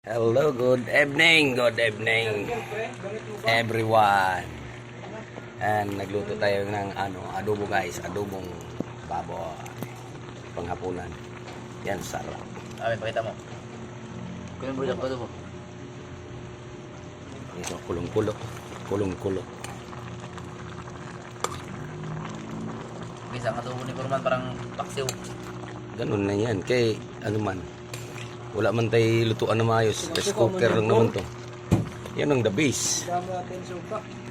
Hello, good evening everyone. And nagluto tayo ng adobo guys, adobong baboy. Panghapunan. Yan sarap. Pakita mo. Kunin mo yung adobo. Ito kulong-kulo. Kulong-kulo. Isang adobo ni Kurman parang paksiw. Ganun na yan. Kay ano man. Wala man tayo lutuan na maayos. Rice cooker lang naman to. Yan ang the base.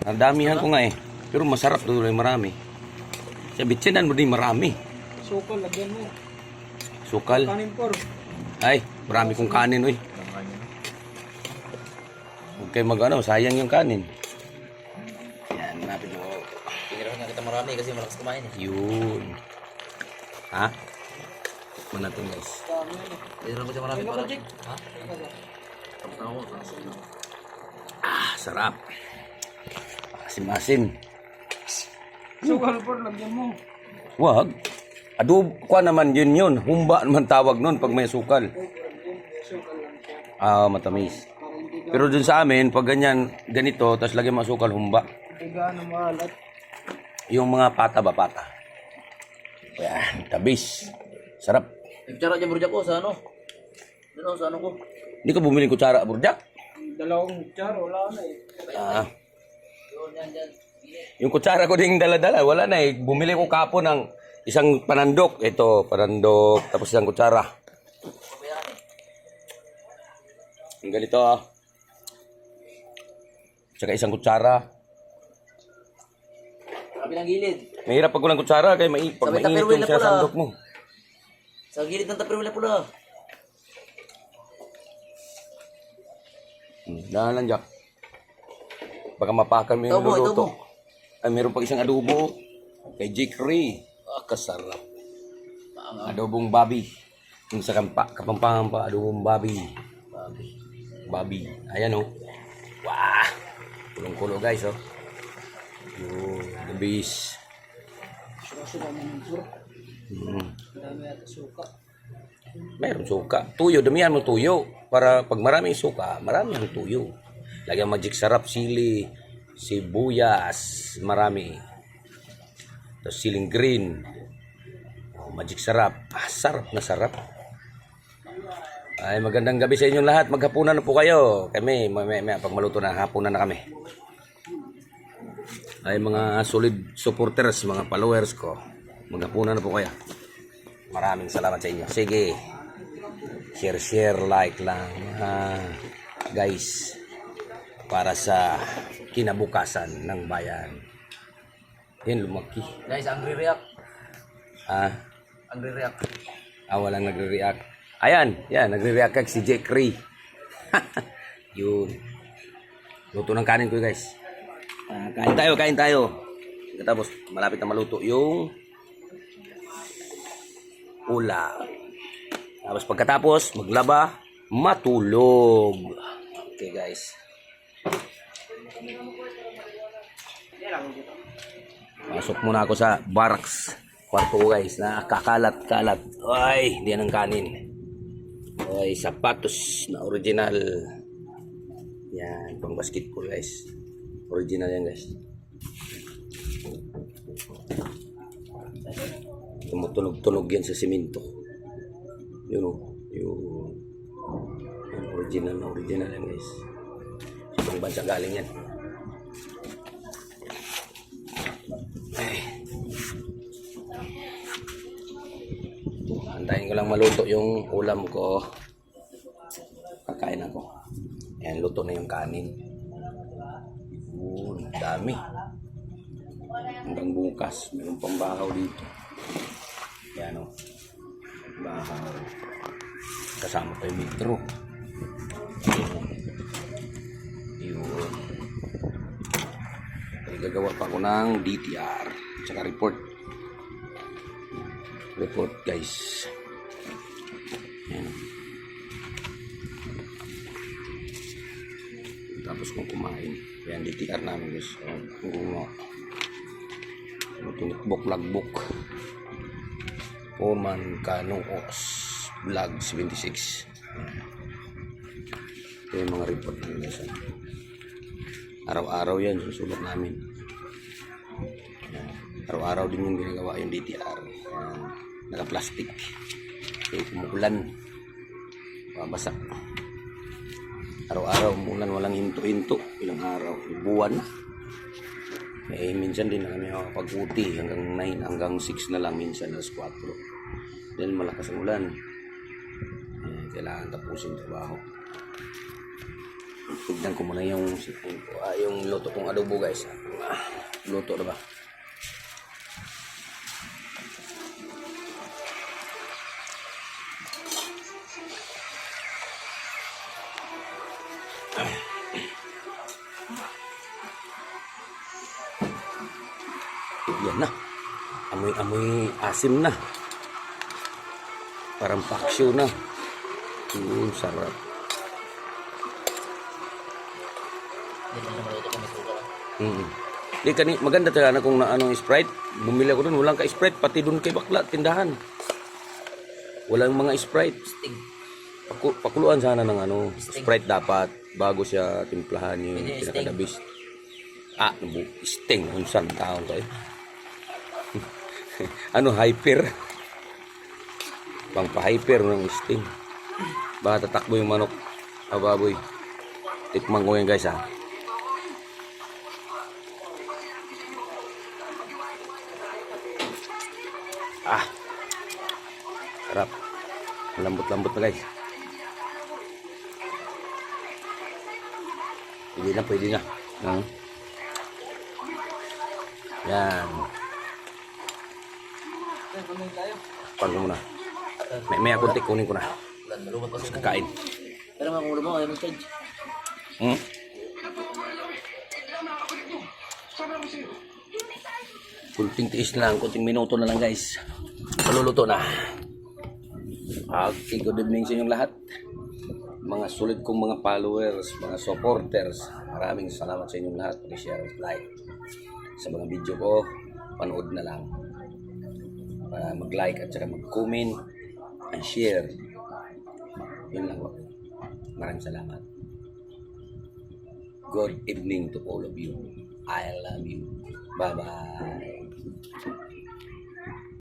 Ang damihan ko nga eh. Pero masarap doon yung marami. Sa bitsinan mo din marami. Sukal, lagyan mo. Sukal. Kanin por. Ay, marami kong kanin oy. Huwag kayo sayang yung kanin. Yan, hanapin mo. Pinirahan nga kita marami kasi malakas kumain eh. Yun. Ha? Mana to guys. Pinirahan ko siya marami para. Ha? Ah, sarap. Asim-asim. Sukal por, lagyan mo. Wag. Adobo ko naman yun. Humba naman tawag nun pag may sukal. Sukal lang siya. Ah, matamis. Para hindi ka Pero dun sa amin, pag ganito, tapos lagyan mo sukal, humba. gaano maalat. Yung mga pata ba, pata. Yan, tabis. Sarap. Nagtsara dyan burja ko sa ano? Ano sa ano ko? Hindi ka bumili kutsara, burjak? Dalawang char, wala na eh. Ah, Yun, yan, dyan. yung kutsara ko ding dala-dala, wala na eh. Bumili ko kapo ng isang panandok. Ito, panandok, tapos isang kutsara. Pabayaan eh. Yung ganito ah. Tsaka isang kutsara. Kabilang gilid. Mahirap pag walang kutsara, kaya pag Sabay mainit Tupperware yung na pula. sinasandok mo. Sa gilid ng Tupperware pula. Dahan lang, Jack. Baka mapakan mo yung Ito mo. luluto. Ay, meron pag isang adobo. Kay Jake Ray. Ah, kasarap. Adobong babi. Yung sa Kapampangan pa, adobong babi. Babi. Ayan oh. Wah! Kulong-kulo guys oh. Yung the beast. Suka naman por. Dami yata suka. Meron suka. Tuyo, damihan mo tuyo. Para pag maraming suka, marami ang tuyo. Lagyan magic sarap, sili, sibuyas, marami. Tapos siling green. Oh, magic sarap. Ah, sarap na sarap. Ay, magandang gabi sa inyong lahat. Maghapunan na po kayo. Kami, pag maluto na, hapunan na kami. Ay, mga solid supporters, mga followers ko. Maghapunan na po kayo. Maraming salamat sa inyo. Sige. Share, like lang. Guys. Para sa kinabukasan ng bayan. Yan, lumaki. Guys, angry react. Ah, Angry react. walang nagre-react. Ayan, yan, nagre-react kag si Jake Ray. Yun. Luto ng kanin ko guys. Kain tayo. Tapos malapit na maluto yung ulam. Tapos pagkatapos, maglaba, matulog. Okay guys. Pasok muna ako sa barracks. Kwarto ko guys, na kakalat-kalat. Ay, hindi yan ang kanin. Ay, sapatos na original. Yan, pang basketball guys. Original yan guys. Tumutunog-tunog yan sa simento. Yun o. Yun. Original yan guys. Sa ibang bansa galing yan. Ay. Antayin ko lang maluto yung ulam ko. Kakain ako. Ayan, luto na yung kanin. Dami. Hanggang bukas. Mayroon pang bahaw dito. Ayan o. Bahaw. Kasama pa yung metro. Yun. Gagawa pa ako ng DTR. Tsaka report. Report guys. Ayan. Tapos kung kumain. Ayan, DTR namin guys. Tunikbok, lagbok. Foreman Kanong Ox Vlog 76. Ito yung mga report namin guys. Araw-araw yan, susulat namin. Araw-araw din yung ginagawa yung DTR. Naka-plastic. Kaya kumukulan. Babasa. Araw-araw umulan, walang hinto-hinto. Ilang araw, buwan. Eh, minsan din na kami makapag-uti hanggang 9, hanggang 6 na lang minsan, alas 4. Dahil malakas ang ulan. Kailangan tapusin trabaho. Tignan ko muna yung luto kong adobo guys. Luto na ba? Yan na. Amoy asim na. Parang paksyo na. Sarap. Hindi na naman ito kami suka. Di maganda talaga kung naano Sprite. Bumili ako doon, walang ka Sprite pati doon kay bakla tindahan. Walang mga Sprite. Sting. Pakuluan sana ng Sprite dapat bago siya timplahan yung Pwede pinakadabis. Sting, unsan taon to eh. Hyper. Pangpa-hyper ng Sting. Baka tatakbo yung manok. Baboy. Tikman ko yan guys ha. Sarap. Lambot-lambot na guys. Pwede na. Yan. Kumain tayo. Kunin ko muna. May akuntik, kunin ko na. Ulan, malumat pa sa Kakain. Pero mga kumulo mo, ayaw mag-charge. Kunting tiis na lang, kunting minuto na lang guys. Maluluto na. Okay, good evening sa inyong lahat. Mga sulit kong mga followers, mga supporters. Maraming salamat sa inyong lahat. Pag-share at like. Sa mga video ko, panood na lang. Para mag-like at saka mag-comment and share. Yun lang po. Maraming salamat. Good evening to all of you. I love you. Bye-bye.